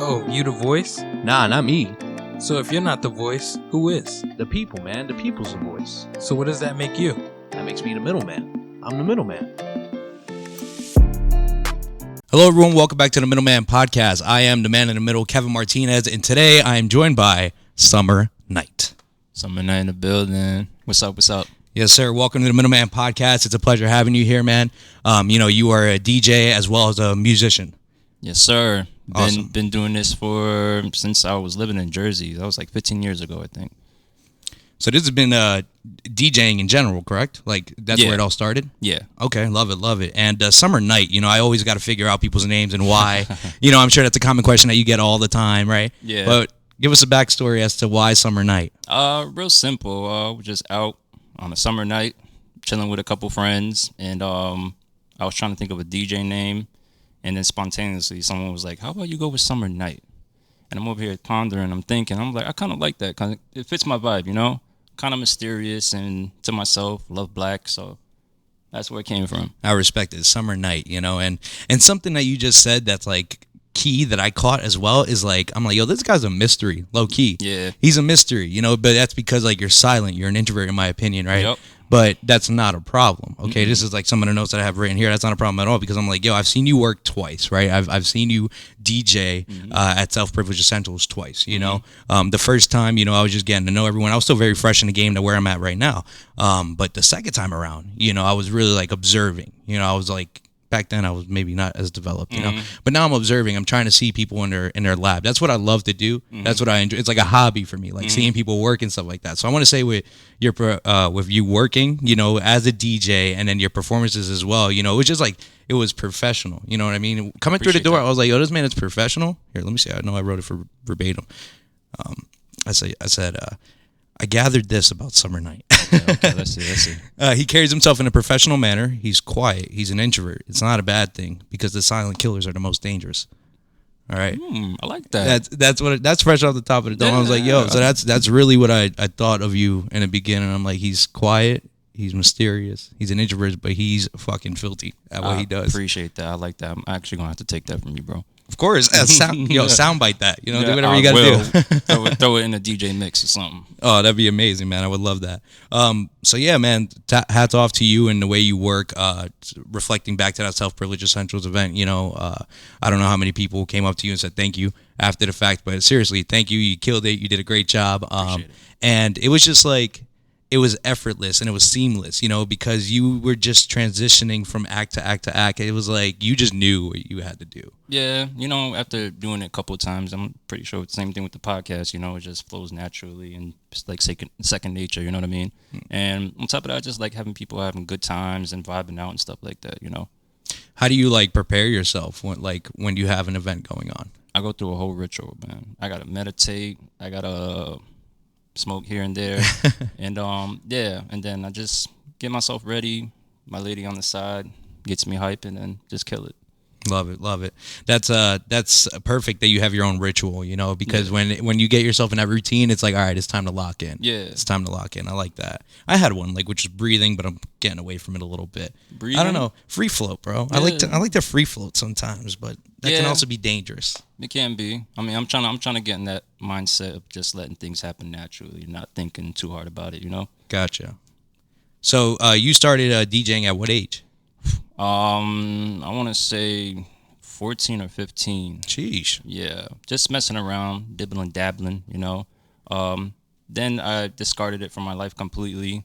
Oh, you the voice? Nah, not me. So if you're not the voice, who is? The people, man. The people's the voice. So what does that make you? That makes me the middleman. I'm the middleman. Hello, everyone. Welcome back to the Middleman Podcast. I am the man in the middle, Kevin Martinez, and today I am joined by Summernght. Summernght in the building. What's up? What's up? Yes, sir. Welcome to the Middleman Podcast. It's a pleasure having you here, man. You are a DJ as well as a musician. Yes, sir. Awesome. Been doing this since I was living in Jersey. That was like 15 years ago, I think. So this has been DJing in general, correct? Like that's where it all started? Yeah. Okay, love it. And Summernght, I always got to figure out people's names and why. I'm sure that's a common question that you get all the time, right? Yeah. But give us a backstory as to why Summernght. Real simple. We're just out on a summer night, chilling with a couple friends, and I was trying to think of a DJ name, and then spontaneously someone was like, "How about you go with Summernght?" And I'm over here pondering. I'm thinking. I'm like, I kind of like that. Cause it fits my vibe, Kind of mysterious and to myself, love black. So that's where it came from. I respect it. Summernght, and something that you just said that's like key that I caught as well is like, I'm like, yo, this guy's a mystery, low key. Yeah. He's a mystery, but that's because like you're silent. You're an introvert in my opinion, right? Yep. But that's not a problem. Okay. This is like some of the notes that I have written here. That's not a problem at all because I'm like, yo, I've seen you work twice, right? I've seen you DJ at Self Privilege Essentials twice, the first time, I was just getting to know everyone. I was still very fresh in the game to where I'm at right now. But the second time around, I was really like observing, I was like, back then I was maybe not as developed, but now I'm observing. I'm trying to see people in their lab. That's what I love to do. That's what I enjoy. It's like a hobby for me, like seeing people work and stuff like that. So I want to say with you working, as a DJ and then your performances as well, it was just like, it was professional. You know what I mean? Coming through the door, I was like, yo, this man is professional. Here, let me see. I know I wrote it for verbatim. I said, I gathered this about Summernght. Okay, let's see. He carries himself in a professional manner. He's quiet. He's an introvert. It's not a bad thing because the silent killers are the most dangerous. All right. I like that. That's fresh off the top of the dome. I was like, yo, so that's really what I thought of you in the beginning. I'm like, he's quiet. He's mysterious. He's an introvert, but he's fucking filthy at what he does. Appreciate that. I like that. I'm actually gonna have to take that from you, bro. Of course, soundbite that. Do whatever you gotta do. throw it in a DJ mix or something. Oh, that'd be amazing, man. I would love that. So yeah, man, hats off to you and the way you work. Reflecting back to that Self Privilege Essentials event, I don't know how many people came up to you and said thank you after the fact, but seriously, thank you. You killed it. You did a great job. Appreciate it. And it was just like, it was effortless and it was seamless, because you were just transitioning from act to act to act. It was like you just knew what you had to do. Yeah, after doing it a couple of times, I'm pretty sure it's the same thing with the podcast. It just flows naturally and it's like second nature. You know what I mean? And on top of that, I just like having people having good times and vibing out and stuff like that. How do you like prepare yourself when you have an event going on? I go through a whole ritual, man. I gotta meditate. I gotta smoke here and there, and and then I just get myself ready. My lady on the side gets me hype, and then just kill it. Love it. That's perfect that you have your own ritual, because when you get yourself in that routine, it's like, all right, it's time to lock in. Yeah, it's time to lock in. I like that. I had one which is breathing, but I'm getting away from it a little bit. Breathing? I don't know, free float, bro. Yeah. I like to free float sometimes, but that can also be dangerous. It can be. I mean, I'm trying to get in that mindset of just letting things happen naturally, not thinking too hard about it. Gotcha. So you started DJing at what age? I want to say 14 or 15. Sheesh. Yeah, just messing around, dibbling, dabbling, Then I discarded it from my life completely.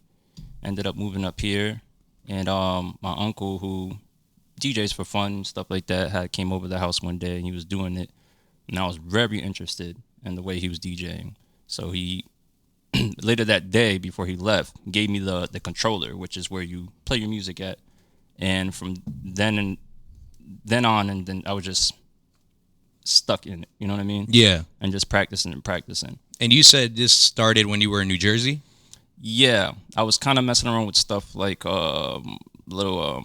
Ended up moving up here, and my uncle, who DJs for fun and stuff like that, came over the house one day and he was doing it, and I was very interested in the way he was DJing. So he later that day, before he left, gave me the controller, which is where you play your music at. And from then on, I was just stuck in it. You know what I mean? Yeah. And just practicing. And you said this started when you were in New Jersey? Yeah. I was kind of messing around with stuff like little,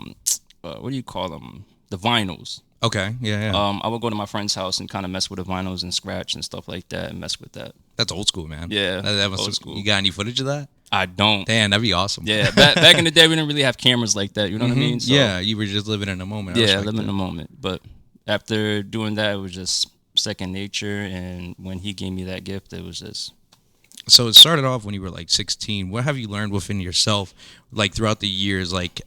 what do you call them? The vinyls. Okay. Yeah. I would go to my friend's house and kind of mess with the vinyls and scratch and stuff like that and mess with that. That's old school, man. Yeah. That was old school. You got any footage of that? I don't. Damn, that'd be awesome. Yeah, back in the day, we didn't really have cameras like that. You know what I mean? So, yeah, you were just living in the moment. Yeah, living in the moment. But after doing that, it was just second nature. And when he gave me that gift, it was just So it started off when you were like 16. What have you learned within yourself, like throughout the years, like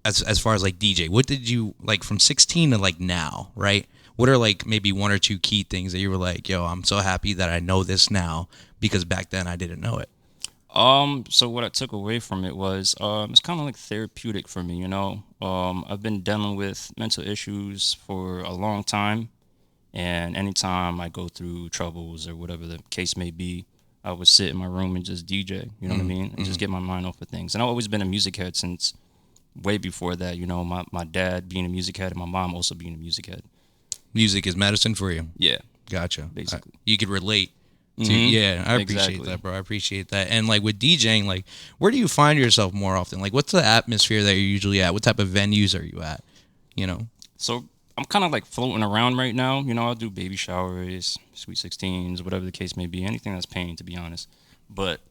as far as like DJ? What did you like from 16 to like now, right? What are like maybe one or two key things that you were like, yo, I'm so happy that I know this now because back then I didn't know it. So what I took away from it was it's kind of like therapeutic for me, you know. I've been dealing with mental issues for a long time, and anytime I go through troubles or whatever the case may be, I would sit in my room and just DJ, you know what I mean, and just get my mind off of things. And I've always been a music head since way before that, you know, my dad being a music head and my mom also being a music head. Music is medicine for you. Yeah, Gotcha. basically. You could relate to, yeah, I appreciate Exactly. that, bro. I appreciate that. And like with DJing, like where do you find yourself more often? Like what's the atmosphere that you're usually at? What type of venues are you at? You know? So I'm kind of like floating around right now. You know, I'll do baby showers, sweet 16s, whatever the case may be, anything that's paying, to be honest. But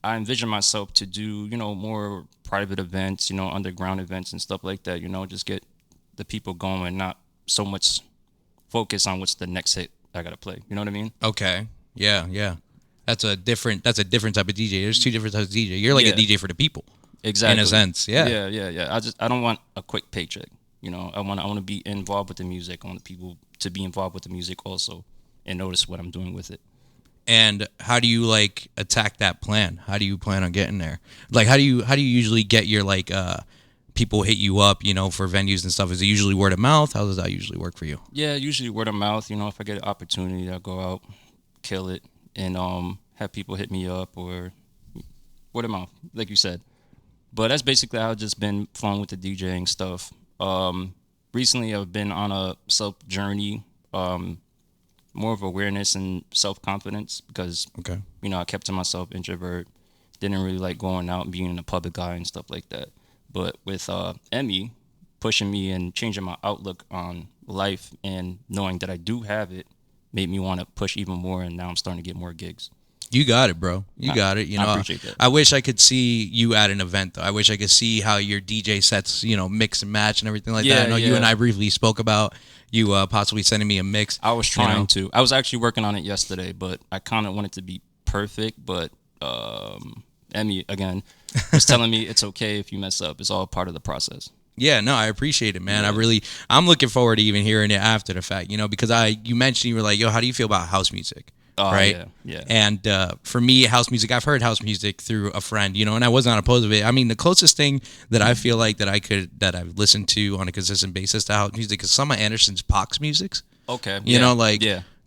I envision myself to do, you know, more private events, you know, underground events and stuff like that, you know, just get the people going, not so much focus on what's the next hit I got to play. You know what I mean? Okay. Yeah, yeah. That's a different type of DJ. There's two different types of DJ. You're like a Yeah. DJ for the people. Exactly. In a sense, yeah. Yeah. I don't want a quick paycheck. You know, I want to be involved with the music. I want people to be involved with the music also and notice what I'm doing with it. And how do you like attack that plan? How do you plan on getting there? Like how do you usually get your like people hit you up, you know, for venues and stuff? Is it usually word of mouth? How does that usually work for you? Yeah, usually word of mouth. You know, if I get an opportunity, I'll go out, kill it, and have people hit me up or word of mouth, like you said. But that's basically how I've just been flowing with the DJing stuff. Recently, I've been on a self journey, more of awareness and self confidence because Okay. you know I kept to myself, introvert, didn't really like going out and being a public guy and stuff like that. But with Emmy pushing me and changing my outlook on life and knowing that I do have it, made me want to push even more. And now I'm starting to get more gigs. You got it, bro. You got it. You know, I appreciate that. I wish I could see you at an event, though. I wish I could see how your DJ sets, you know, mix and match and everything like that. I know you and I briefly spoke about you possibly sending me a mix. I was trying to. I was actually working on it yesterday, but I kind of wanted to be perfect. But Emmy, again, was telling me it's okay if you mess up. It's all part of the process. Yeah, no, I appreciate it, man. I'm looking forward to even hearing it after the fact, you know, because you mentioned you were like, yo, how do you feel about house music? Right? Yeah. And for me, house music, I've heard house music through a friend, you know, and I was not opposed to it. I mean, the closest thing that I feel like that I've listened to on a consistent basis to house music is some of Anderson's Pox musics. Okay. You know, like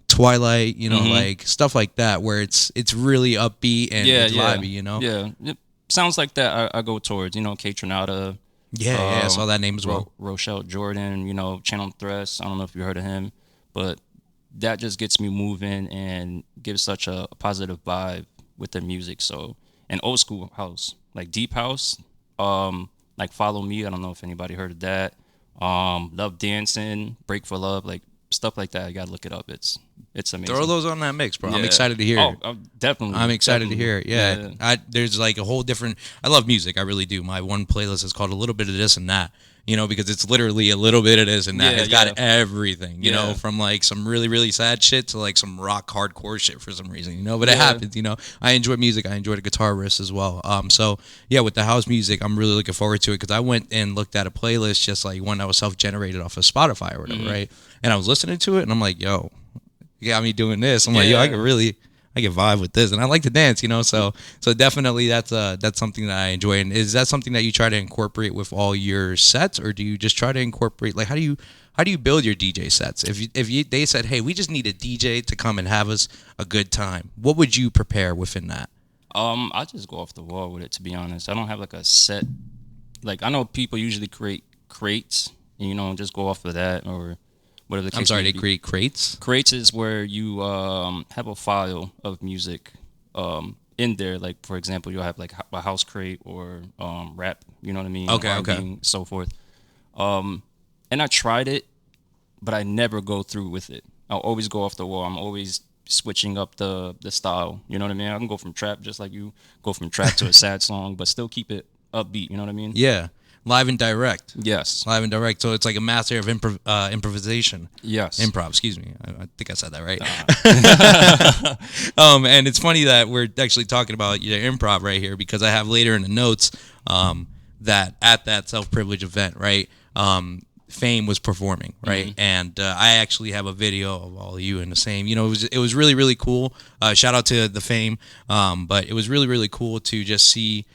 Twilight, you know, like stuff like that, where it's really upbeat and it's lively, you know? Yeah. It sounds like that I go towards, you know, Kate Trinata. Yeah, I saw that name as well. Rochelle Jordan, you know, Channel Thress. I don't know if you heard of him, but that just gets me moving and gives such a positive vibe with the music. So, and old school house, like deep house, like Follow Me. I don't know if anybody heard of that. Love Dancing, Break for Love, like stuff like that. You gotta look it up. It's amazing. Throw those on that mix, bro. Yeah. I'm excited to hear it. Definitely. I'm excited to hear it. Yeah. There's like a whole different. I love music. I really do. My one playlist is called A Little Bit of This and That. You know, because it's literally a little bit of this and that. It's got everything. You know, from like some really really sad shit to like some rock hardcore shit for some reason. You know, but it happens. You know, I enjoy music. I enjoy the guitar riffs as well. So yeah, with the house music, I'm really looking forward to it because I went and looked at a playlist just like one that was self-generated off of Spotify or whatever, right? And I was listening to it and I'm like, yo, you got me doing this. I'm like, yo, I can vibe with this, and I like to dance, you know. So definitely that's something that I enjoy. And is that something that you try to incorporate with all your sets, or do you just try to incorporate like how do you build your DJ sets? If they said, hey, we just need a DJ to come and have us a good time, what would you prepare within that? I just go off the wall with it, to be honest. I don't have like a set. Like I know people usually create crates, and, you know, just go off of that or whatever the case. I'm sorry, may they be. create crates? Crates is where you have a file of music in there. Like, for example, you'll have like a house crate or rap, you know what I mean? Okay. And so forth. And I tried it, but I never go through with it. I'll always go off the wall. I'm always switching up the style, you know what I mean? I can go from trap just like you go from trap to a sad song, but still keep it upbeat, you know what I mean? Yeah. live and direct. Yes. Live and direct. So it's like a master of improvisation. Yes. Improv, excuse me. I think I said that right. And it's funny that we're actually talking about your improv right here because I have later in the notes that at that self-privilege event, right, Fame was performing, right? Mm-hmm. And I actually have a video of all of you in the same. It was really, really cool. Shout out to the Fame. But it was really, really cool to just see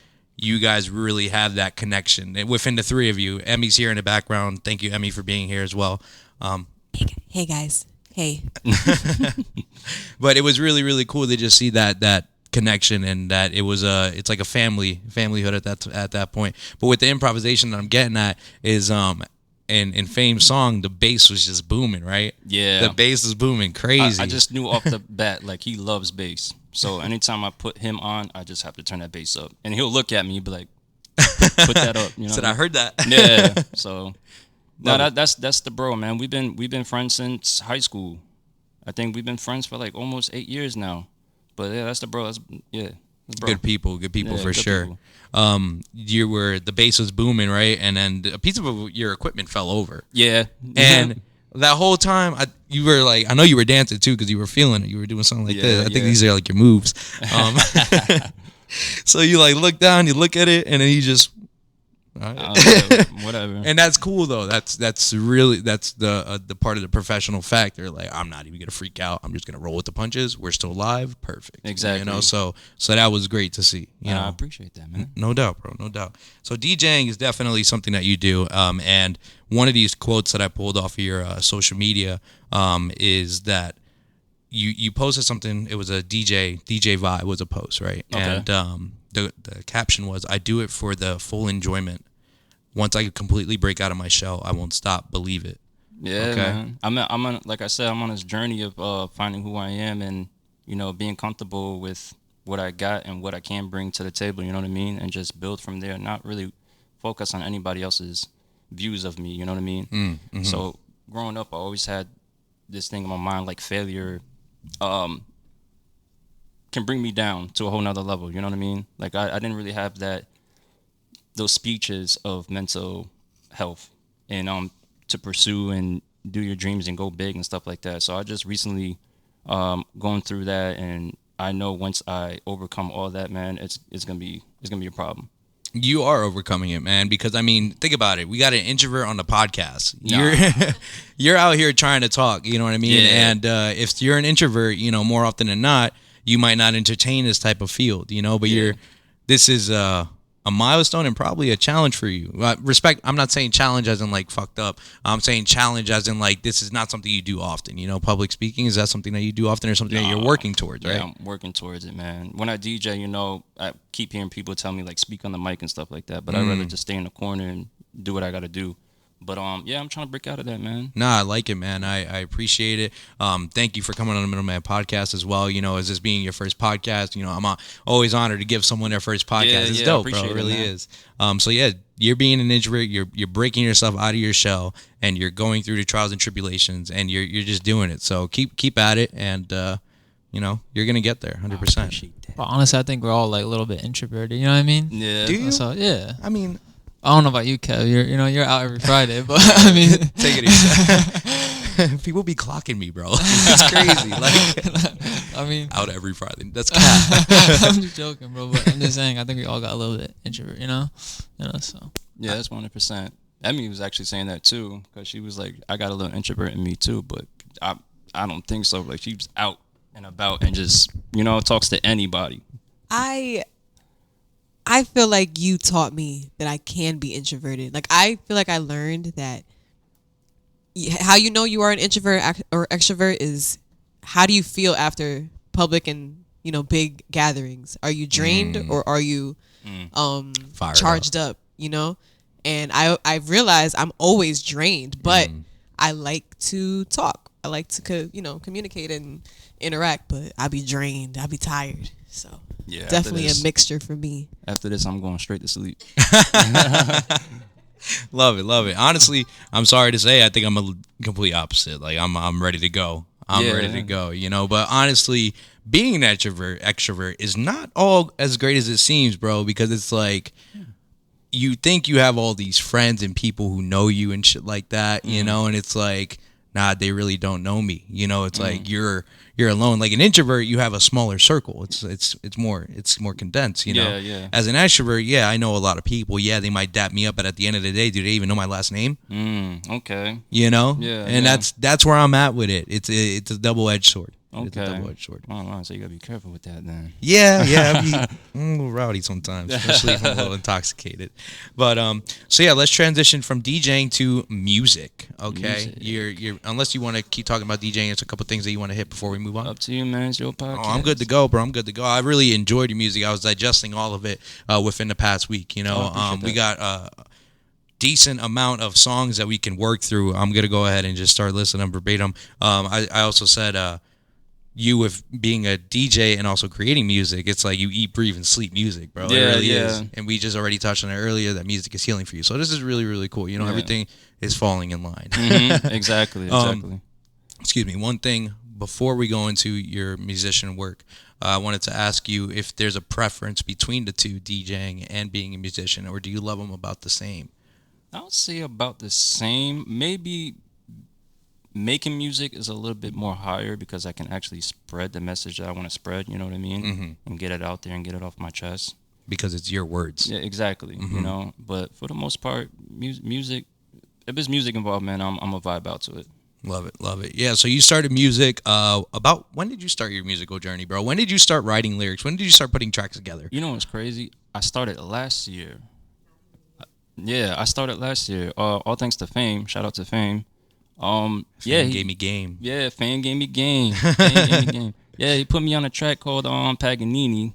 you guys really have that connection and within the three of you. Emmy's here in the background. Thank you, Emmy, for being here as well. Hey guys. Hey. But it was really, really cool to just see that connection and that it's like a familyhood at that point. But with the improvisation that I'm getting at is in Fame's song, the bass was just booming, right? Yeah. The bass is booming crazy. I just knew off the bat, like, he loves bass. So anytime I put him on, I just have to turn that bass up. And he'll look at me and be like, put that up. Said, I heard that. Yeah. So, no, that's the bro, man. We've been friends since high school. I think we've been friends for like almost 8 years now. But yeah, that's the bro. That's bro. Good people Yeah, for sure. People. The bass was booming, right? And then a piece of your equipment fell over. Yeah. And that whole time, you were like, I know you were dancing too because you were feeling it. You were doing something like this. I think these are like your moves. So you like look down, you look at it, and then you just. Whatever. And that's cool though. That's the part of the professional factor. Like, I'm not even gonna freak out. I'm just gonna roll with the punches. We're still live. Perfect. Exactly. So that was great to see. I appreciate that, man. No doubt, bro. No doubt. So DJing is definitely something that you do. And one of these quotes that I pulled off of your social media is that you posted something. It was a DJ Vibe was a post, right? Okay. And the caption was, "I do it for the full enjoyment. Once I completely break out of my shell, I won't stop. Believe it." Yeah, okay. Man. I'm on, like I said, I'm on this journey of finding who I am and being comfortable with what I got and what I can bring to the table. You know what I mean? And just build from there. Not really focus on anybody else's views of me. You know what I mean? Mm-hmm. So growing up, I always had this thing in my mind, like failure can bring me down to a whole nother level. You know what I mean? Like I didn't really have those speeches of mental health and to pursue and do your dreams and go big and stuff like that. So I just recently going through that, and I know once I overcome all that, man, it's gonna be a problem. You are overcoming it, man, because I mean, think about it. We got an introvert on the podcast. Nah. You're out here trying to talk, you know what I mean? Yeah. And if you're an introvert, more often than not, you might not entertain this type of field, but this is a milestone and probably a challenge for you. Respect, I'm not saying challenge as in like fucked up. I'm saying challenge as in like this is not something you do often. Public speaking, is that something that you do often or something that you're working towards, right? Yeah, I'm working towards it, man. When I DJ, I keep hearing people tell me like speak on the mic and stuff like that, but I'd rather just stay in the corner and do what I got to do. But yeah, I'm trying to break out of that, man. Nah, I like it, man. I appreciate it. Thank you for coming on the Middleman Podcast as well. As this being your first podcast, I'm always honored to give someone their first podcast. It's dope, bro. It really is. So yeah, you're being an introvert. You're breaking yourself out of your shell, and you're going through the trials and tribulations, and you're just doing it. So keep at it, and you're gonna get there, 100%. Well, honestly, I think we're all like a little bit introverted. You know what I mean? Yeah. Do you? So yeah. I mean, I don't know about you, Kev. You're out every Friday, but I mean, take it easy. People be clocking me, bro. It's crazy. Like, I mean, out every Friday. That's cap. I'm just joking, bro. But I'm just saying, I think we all got a little bit introvert, So yeah, that's 100%. Emmy was actually saying that too, because she was like, I got a little introvert in me too, but I don't think so. Like she's out and about and just talks to anybody. I feel like you taught me that I can be introverted. Like, I feel like I learned that how you are an introvert or extrovert is how do you feel after public and, big gatherings? Are you drained or are you charged up, And I've realized I'm always drained, but I like to talk. I like to, communicate and interact, but I be drained. I be tired. So yeah, definitely a mixture for me. After this, I'm going straight to sleep. Love it. Honestly, I'm sorry to say, I think I'm a complete opposite. Like I'm ready to go. I'm ready to go. But honestly, being an extrovert is not all as great as it seems, bro. Because it's like you think you have all these friends and people who know you and shit like that, you know, and it's like, nah, they really don't know me. You know, it's like you're alone. Like an introvert, you have a smaller circle. It's more condensed, you know. Yeah. As an extrovert, yeah, I know a lot of people. Yeah, they might dap me up, but at the end of the day, do they even know my last name? Okay. You know? Yeah. And that's where I'm at with it. It's a double-edged sword. It's a Okay. double-edged sword. Oh, so you gotta be careful with that then. Yeah, I'm a little rowdy sometimes, especially if I'm a little intoxicated. But so yeah, let's transition from DJing to music. Okay, you're unless you want to keep talking about DJing, it's a couple things that you want to hit before we move on. Up to you, man. It's your podcast. Oh, I'm good to go, bro. I'm good to go. I really enjoyed your music. I was digesting all of it within the past week. You know, we got a decent amount of songs that we can work through. I'm gonna go ahead and just start listening verbatim. I also said. You with being a DJ and also creating music, it's like you eat, breathe, and sleep music, bro. It really is. And we just already touched on it earlier that music is healing for you. So this is really, really cool. You know, everything is falling in line. Exactly. Excuse me. One thing before we go into your musician work, I wanted to ask you if there's a preference between the two, DJing and being a musician, or do you love them about the same? I would say about the same. Maybe making music is a little bit more higher because I can actually spread the message that I want to spread, you know what I mean? And get it out there and get it off my chest. Because it's your words. Yeah, exactly. You know, but for the most part, music, if there's music involved, man, I'm a vibe out to it. Love it. Yeah, so you started music about, when did you start your musical journey, bro? When did you start writing lyrics? When did you start putting tracks together? You know what's crazy? I started last year. Yeah, I started last year. All thanks to Fame. Shout out to Fame. Fame gave me game. Yeah, Fame gave me game. Yeah, he put me on a track called Paganini.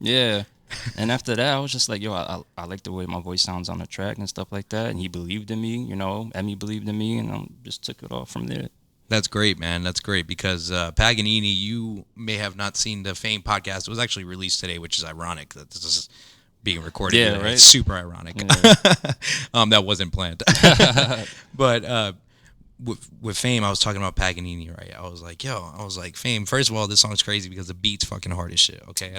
Yeah. And after that, I was just like, yo, I like the way my voice sounds on the track and stuff like that. And he believed in me, you know, Emmy believed in me, and I just took it off from there. That's great, man. That's great because Paganini, you may have not seen the Fame podcast. It was actually released today, which is ironic that this is being recorded. Yeah, today. right. It's super ironic. Yeah. That wasn't planned. But with Fame, I was talking about Paganini, right? I was like, Fame, first of all, this song's crazy because the beat's fucking hard as shit, okay?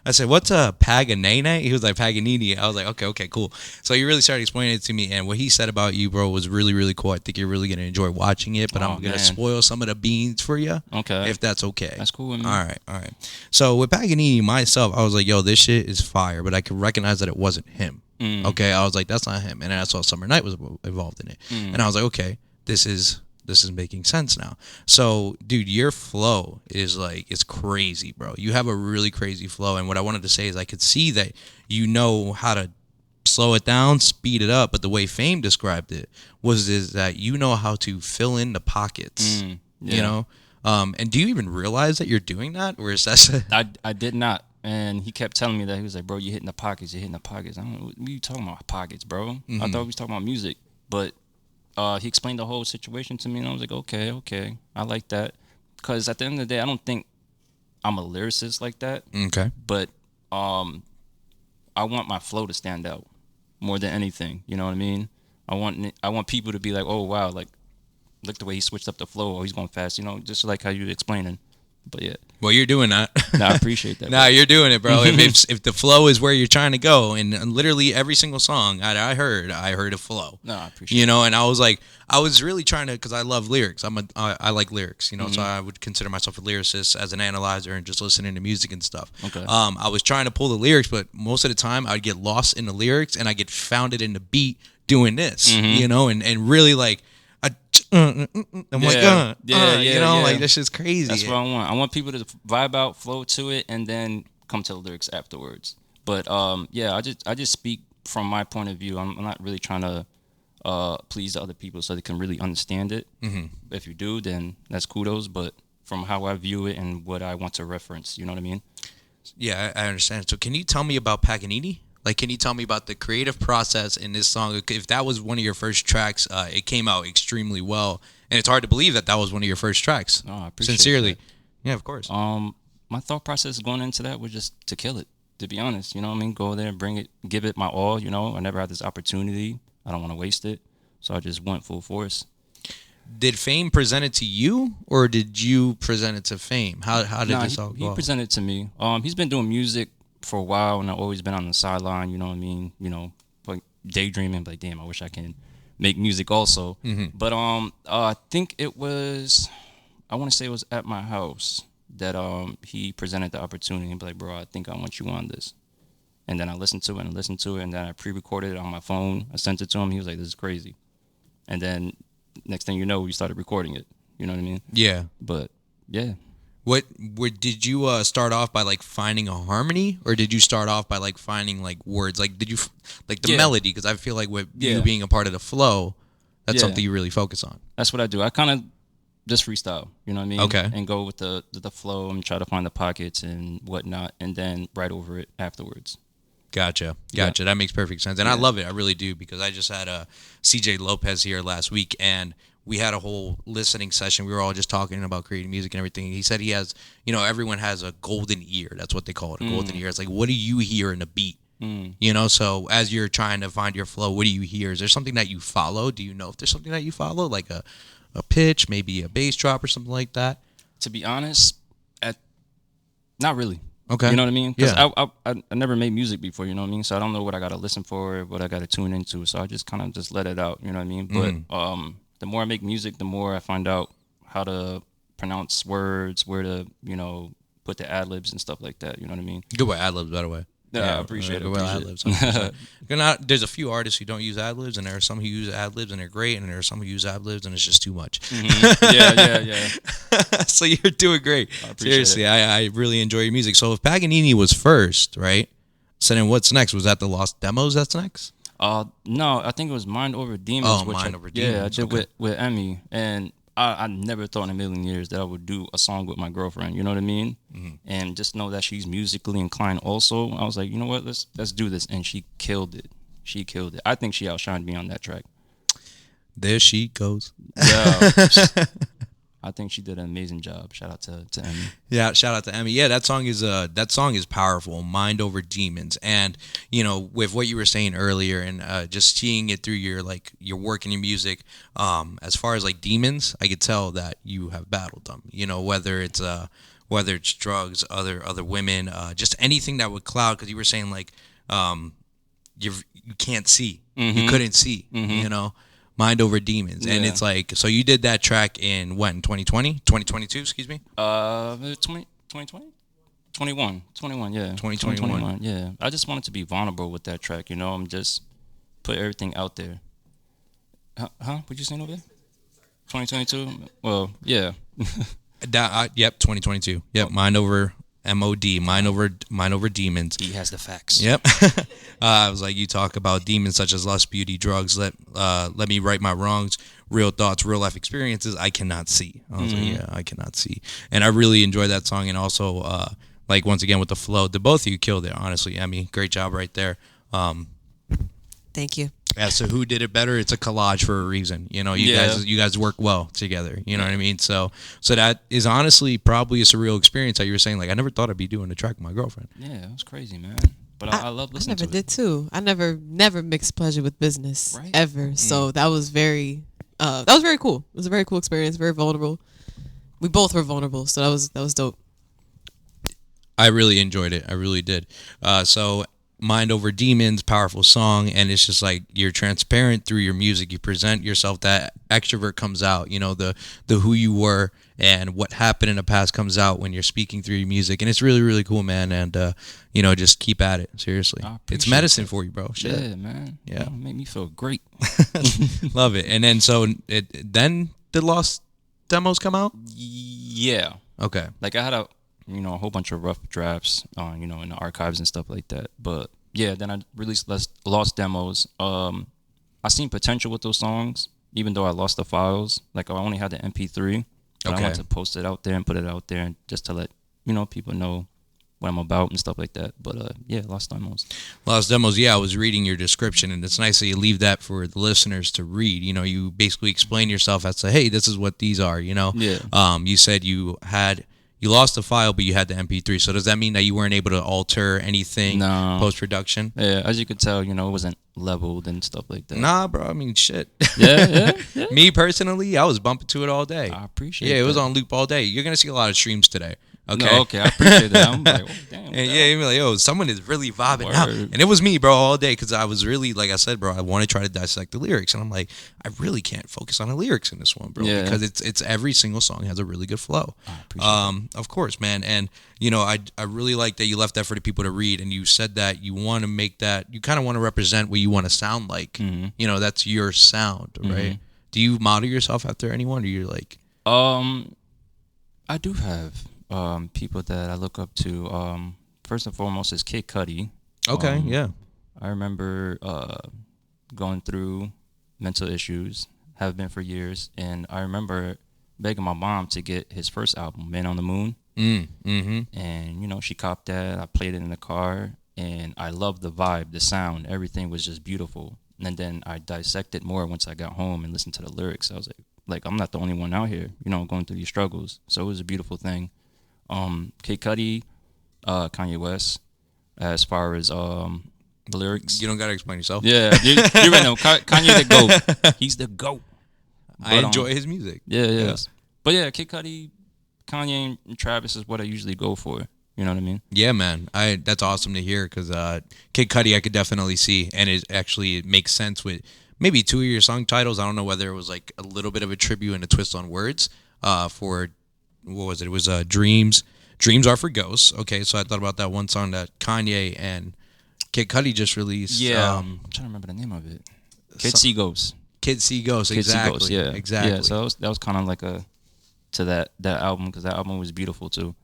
I said, what's a Paganini? He was like, Paganini. I was like, okay, cool. So he really started explaining it to me, and what he said about you, bro, was really, really cool. I think you're really going to enjoy watching it, but I'm going to spoil some of the beans for you, if that's okay. That's cool with me. All right. So with Paganini, myself, I was like, yo, this shit is fire, but I could recognize that it wasn't him, okay? I was like, that's not him, and then I saw Summernght was involved in it, and I was like, okay, this is making sense now. So, dude, your flow is like, it's crazy, bro. You have a really crazy flow. And what I wanted to say is I could see that you know how to slow it down, speed it up. But the way Fame described it is that you know how to fill in the pockets, you know? And do you even realize that you're doing that? Or is that... I did not. And he kept telling me that. He was like, bro, you're hitting the pockets. I don't know, what are you talking about, pockets, bro? I thought we was talking about music. But he explained the whole situation to me, and I was like, okay, I like that. Because at the end of the day, I don't think I'm a lyricist like that. Okay. But I want my flow to stand out more than anything. You know what I mean? I want people to be like, oh, wow, like, look the way he switched up the flow. Oh, he's going fast. You know, just like how you explaining. But yeah. Well, you're doing that. No, I appreciate that. Nah, you're doing it, bro. if the flow is where you're trying to go, and literally every single song I heard a flow. No, I appreciate you know, and I was like, I was really trying to, because I love lyrics. I like lyrics, you know, so I would consider myself a lyricist as an analyzer and just listening to music and stuff. Okay. I was trying to pull the lyrics, but most of the time I'd get lost in the lyrics and I get founded in the beat doing this, you know, and really like, I'm like, you know, like this shit's crazy. That's what I want. I want people to vibe out, flow to it, and then come to the lyrics afterwards. But I just speak from my point of view. I'm not really trying to please the other people so they can really understand it. If you do, then that's kudos. But from how I view it and what I want to reference, you know what I mean? Yeah, I understand. So can you tell me about Paganini? Like, can you tell me about the creative process in this song? If that was one of your first tracks, it came out extremely well. And it's hard to believe that was one of your first tracks. Oh, I appreciate Sincerely. that. Yeah, of course. My thought process going into that was just to kill it, to be honest. You know what I mean? Go there, bring it, give it my all, you know. I never had this opportunity. I don't want to waste it. So I just went full force. Did Fame present it to you, or did you present it to Fame? How did this all go? He presented it to me. He's been doing music for a while, and I've always been on the sideline. You know what I mean? You know, like daydreaming. Like, damn, I wish I can make music also. But I think it was, I want to say it was at my house that he presented the opportunity and be like, bro, I think I want you on this. And then I listened to it and listened to it, and then I pre-recorded it on my phone. I sent it to him. He was like, this is crazy. And then next thing you know, we started recording it. You know what I mean? Yeah. But yeah. What did you start off by like finding a harmony, or did you start off by like finding like words? Like, did you like the melody? Because I feel like with you being a part of the flow, that's something you really focus on. That's what I do. I kind of just freestyle, you know what I mean? Okay. And go with the flow and try to find the pockets and whatnot, and then write over it afterwards. Gotcha. That makes perfect sense, and I love it. I really do, because I just had CJ Lopez here last week, and we had a whole listening session. We were all just talking about creating music and everything. He said he has, everyone has a golden ear. That's what they call it, a golden ear. It's like, what do you hear in a beat? So as you're trying to find your flow, what do you hear? Is there something that you follow? Do you know if there's something that you follow, like a pitch, maybe a bass drop or something like that? To be honest, not really. Okay. You know what I mean? Because Yeah. I never made music before, you know what I mean? So I don't know what I got to listen for, what I got to tune into. So I just kind of just let it out, you know what I mean? But the more I make music, the more I find out how to pronounce words, where to, put the ad-libs and stuff like that, you know what I mean? Good with ad-libs, by the way. Yeah, I appreciate it. Good with ad-libs. 100%. There's a few artists who don't use ad-libs, and there are some who use ad-libs, and they're great, and there are some who use ad-libs, and it's just too much. Yeah. So you're doing great. Seriously, I really enjoy your music. So if Paganini was first, right? So then what's next? Was that the Lost Demos that's next? No, I think it was Mind Over Demons. Oh, Mind Over Demons. Yeah, I did with Emmy, and I never thought in a million years that I would do a song with my girlfriend. You know what I mean? And just know that she's musically inclined. Also, I was like, you know what? Let's do this, and she killed it. I think she outshined me on that track. There she goes. Yeah. I think she did an amazing job. Shout out to Emmy. Yeah, shout out to Emmy. Yeah, that song is powerful. Mind Over Demons, and with what you were saying earlier, and just seeing it through your work and your music. As far as like demons, I could tell that you have battled them. Whether it's drugs, other women, just anything that would cloud. Because you were saying like, you can't see, you couldn't see, Mind Over Demons. And it's like, so you did that track in when? 2020? 2022, excuse me? 2020? 21, yeah. 2021. Yeah. I just wanted to be vulnerable with that track, I'm just put everything out there. Huh? What'd you say over there? 2022? Well, yeah. Yep, 2022. Yep, Mind Over MOD, Mind Over Demons. He has the facts. Yep. I was like, you talk about demons such as lust, beauty, drugs. Let me right my wrongs. Real thoughts, real life experiences. I cannot see. I was like, yeah, I cannot see. And I really enjoyed that song. And also, once again with the flow, the both of you killed it. Honestly, Emmy, great job right there. Thank you. Yeah, so who did it better? It's a collage for a reason. You guys work well together. You know what I mean? So that is honestly probably a surreal experience that you were saying, like, I never thought I'd be doing a track with my girlfriend. Yeah, it was crazy, man. But I love listening to it. I never did too. I never mixed pleasure with business ever. So that was very cool. It was a very cool experience, very vulnerable. We both were vulnerable, so that was dope. I really enjoyed it. I really did. So Mind Over Demons, powerful song, and it's just like you're transparent through your music. You present yourself, that extrovert comes out, the who you were and what happened in the past comes out when you're speaking through your music, and it's really, really cool, man. And just keep at it. Seriously, it's medicine for you, bro. Shit. Yeah, man. Yeah, make me feel great. Love it. And then then the Lost Demos come out. Yeah. Okay. Like I had a whole bunch of rough drafts, in the archives and stuff like that. But yeah, then I released Lost Demos. I seen potential with those songs, even though I lost the files. Like I only had the MP3. But I wanted to post it out there and put it out there, and just to let people know what I'm about and stuff like that. But yeah, Lost Demos. Lost Demos. Yeah, I was reading your description, and it's nice that you leave that for the listeners to read. You basically explain yourself as to, hey, this is what these are. Yeah. You said you lost the file, but you had the MP3. So does that mean that you weren't able to alter anything post-production? Yeah, as you could tell, it wasn't leveled and stuff like that. Nah, bro. I mean, shit. Yeah. Me personally, I was bumping to it all day. I appreciate it. Yeah, it was on loop all day. You're going to see a lot of streams today. Okay. No, okay, I appreciate that. I'm like, oh, damn. And yeah, you'd be like, yo, someone is really vibing now. Word. And it was me, bro, all day because I was really, like I said, bro, I want to try to dissect the lyrics. And I'm like, I really can't focus on the lyrics in this one, bro, Yeah. because it's every single song has a really good flow. I appreciate Of course, man. And, you know, I really like that you left that for the people to read. And you said that you want to make that, you kind of want to represent what you want to sound like. Mm-hmm. You know, that's your sound, right? Do you model yourself after anyone or you're like, I do have people that I look up to. First and foremost is Kid Cudi. okay, yeah. I remember going through mental issues, have been for years, and I remember begging my mom to get his first album, Man on the Moon. And you know, she copped that. I played it in the car, and I loved the vibe, the sound, everything was just beautiful. And then I dissected more once I got home and listened to the lyrics. I was like, I'm not the only one out here, you know, going through these struggles. So it was a beautiful thing. Kid Cudi, Kanye West, as far as the lyrics. You don't got to explain yourself. Yeah, you right know. Kanye the GOAT. He's the GOAT. I enjoy his music. Yeah, yes. But yeah, Kid Cudi, Kanye, and Travis is what I usually go for. You know what I mean? Yeah, man. That's awesome to hear because Kid Cudi I could definitely see, and it makes sense with maybe two of your song titles. I don't know whether it was like a little bit of a tribute and a twist on words for, what was it? It was Dreams. Dreams Are for Ghosts. Okay, so I thought about that one song that Kanye and Kid Cudi just released. Yeah. I'm trying to remember the name of it. Kid See Ghosts. Kid See Ghosts, Kid See exactly. Ghosts, yeah. Exactly. Yeah, so that was kind of like to that album, because that album was beautiful too.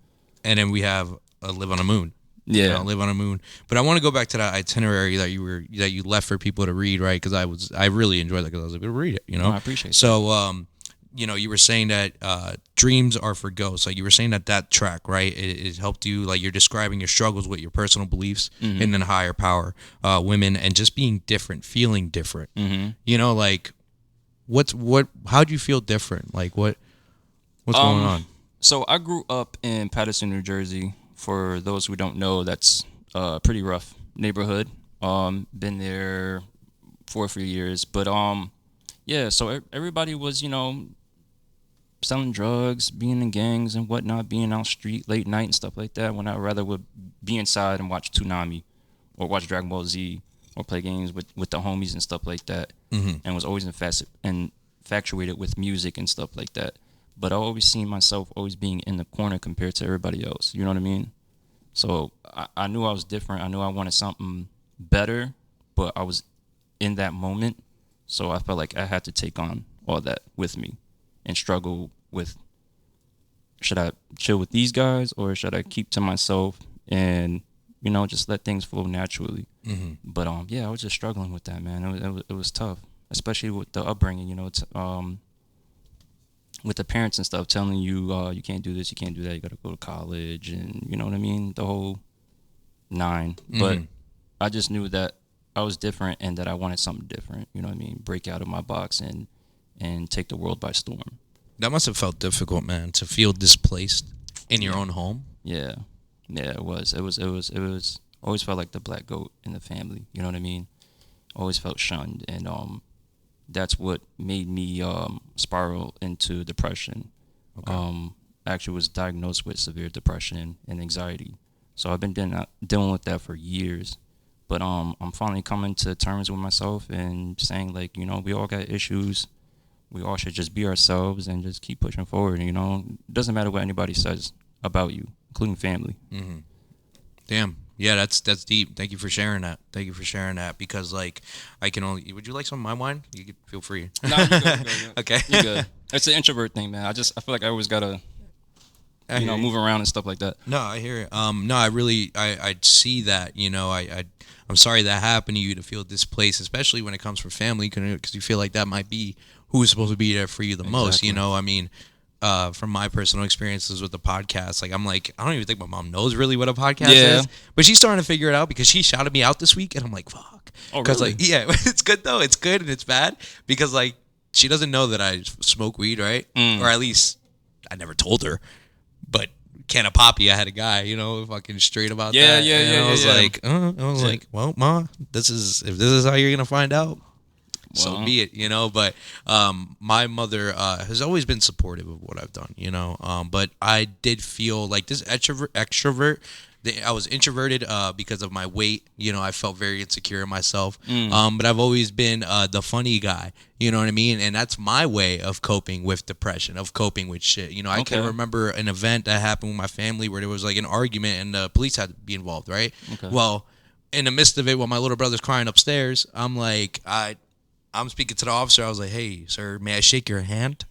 And then we have Live on a Moon. Yeah. You know, Live on a Moon. But I want to go back to that itinerary that you left for people to read, right? Because I really enjoyed that because I was able to read it, you know? I appreciate it. So, you know, you were saying that Dreams Are for Ghosts. Like, you were saying that track, right? It helped you, like, you're describing your struggles with your personal beliefs and then higher power, women, and just being different, feeling different. You know, like, how'd you feel different? Like, what's going on? So I grew up in Paterson, New Jersey. For those who don't know, that's a pretty rough neighborhood. Been there for a few years, but yeah. So everybody was, you know, selling drugs, being in gangs and whatnot, being out street late night and stuff like that. When I rather would be inside and watch Toonami, or watch Dragon Ball Z, or play games with the homies and stuff like that. And was always infatuated with music and stuff like that. But I always seen myself always being in the corner compared to everybody else. You know what I mean? So I knew I was different. I knew I wanted something better, but I was in that moment. So I felt like I had to take on all that with me and struggle with, should I chill with these guys or should I keep to myself and, you know, just let things flow naturally? But yeah, I was just struggling with that, man. It was tough, especially with the upbringing. You know, it's with the parents and stuff telling you you can't do this, you can't do that, you got to go to college, and you know what I mean, the whole nine. But I just knew that I was different and that I wanted something different. You know what I mean? Break out of my box and take the world by storm. That must have felt difficult, man, to feel displaced in your own home. Yeah, it was. Always felt like the black goat in the family. You know what I mean? Always felt shunned, and that's what made me spiral into depression. Okay. Actually was diagnosed with severe depression and anxiety. So I've been dealing with that for years. But I'm finally coming to terms with myself and saying, like, you know, we all got issues. We all should just be ourselves and just keep pushing forward. You know, it doesn't matter what anybody says about you, including family. Damn. Yeah, that's deep. Thank you for sharing that. Because, like, I can only. Would you like some of my wine? You could feel free. No, you're good. Okay. You're good. It's an introvert thing, man. I feel like I always gotta, move around and stuff like that. No, I hear it. No, I see that. You know, I'm sorry that happened to you, to feel displaced, especially when it comes from family, because you feel like that might be who's supposed to be there for you the most. You know, I mean. From my personal experiences with the podcast, like, I don't even think my mom knows really what a podcast is, but she's starting to figure it out because she shouted me out this week, and I'm like, fuck. Because, really? like, yeah, it's good though. It's good and it's bad because, like, she doesn't know that I smoke weed, right? Or at least I never told her. But can of poppy, I had a guy, you know, fucking straight about that. Yeah. I was like, well, Ma, if this is how you're gonna find out. so Well. be it, you know. But my mother has always been supportive of what I've done, you know. But I did feel like this extrovert. I was introverted because of my weight. You know, I felt very insecure in myself. But I've always been the funny guy. You know what I mean? And that's my way of coping with depression, of coping with shit. You know, I can remember an event that happened with my family where there was like an argument and the police had to be involved, right? Okay. Well, in the midst of it, while my little brother's crying upstairs, I'm like, I'm speaking to the officer. I was like, "Hey, sir, may I shake your hand?"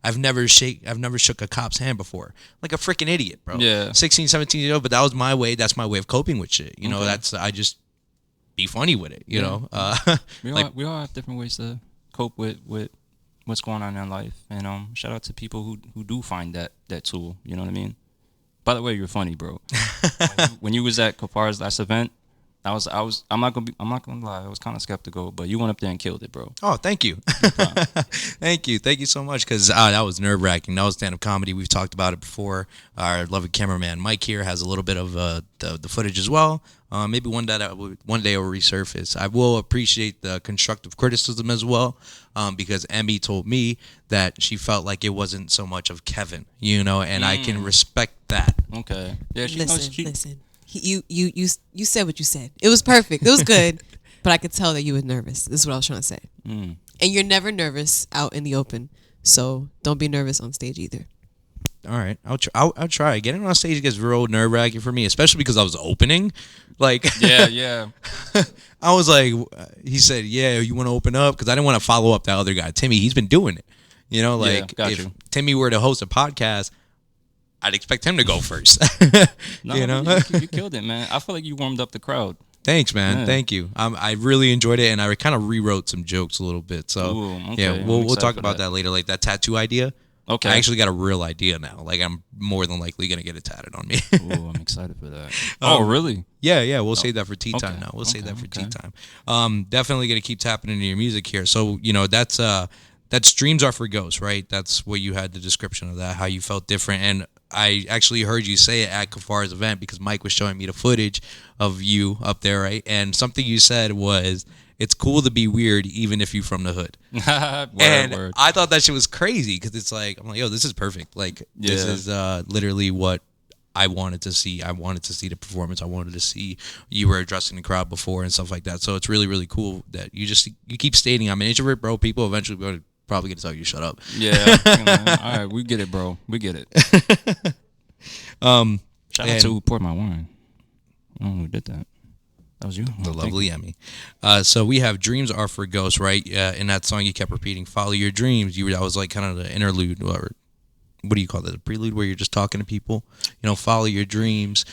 I've never shook a cop's hand before. Like a freaking idiot, bro. Yeah. 16, 17 years old, but that was my way. That's my way of coping with shit. You know, I just be funny with it, you know. We all have different ways to cope with what's going on in life. And shout out to people who do find that tool, you know what I mean? By the way, you're funny, bro. when you was at Kafar's last event, I'm not gonna lie, I was kind of skeptical, but you went up there and killed it, bro. Oh, thank you. Thank you so much, because that was nerve-wracking. That was stand-up comedy. We've talked about it before. Our lovely cameraman Mike here has a little bit of the footage as well. Maybe one day it will resurface. I will appreciate the constructive criticism as well, because Emmy told me that she felt like it wasn't so much of Kevin, you know, and I can respect that. Okay. Yeah. Listen. You said what you said. It was perfect. It was good, but I could tell that you were nervous. This is what I was trying to say. And you're never nervous out in the open, so don't be nervous on stage either. All right, I'll try. Getting on stage gets real nerve-wracking for me, especially because I was opening. Like, Yeah. I was like, he said, "Yeah, you want to open up?" Because I didn't want to follow up that other guy, Timmy. He's been doing it. You know, like if Timmy were to host a podcast, I'd expect him to go first. No, you know, you killed it, man. I feel like you warmed up the crowd. Thanks, man. Yeah. Thank you. I really enjoyed it, and I kind of rewrote some jokes a little bit. So okay. we'll talk about that later. Like that tattoo idea. Okay. I actually got a real idea now. Like I'm more than likely gonna get it tatted on me. Ooh, I'm excited for that. Oh, really? Yeah. We'll save that for tea time now. We'll save that for tea time. Definitely gonna keep tapping into your music here. So you know that's Dreams Are for Ghosts, right? That's what you had the description of that, how you felt different. And I actually heard you say it at Kafar's event because Mike was showing me the footage of you up there, right? And something you said was, it's cool to be weird even if you're from the hood. Word. I thought that shit was crazy because it's like, I'm like, yo, this is perfect. Like, this is literally what I wanted to see. I wanted to see the performance. I wanted to see you were addressing the crowd before and stuff like that. So it's really, really cool that you keep stating, I'm an introvert, bro. People eventually going to probably going to tell you shut up. Yeah. All right, we get it, bro. We get it. Shout out to who poured my wine. I don't know who did that. That was you. The lovely Emmy. So we have Dreams Are for Ghosts, right? In that song you kept repeating, follow your dreams. That was like kind of the interlude, or what do you call that? The prelude, where you're just talking to people. You know, follow your dreams.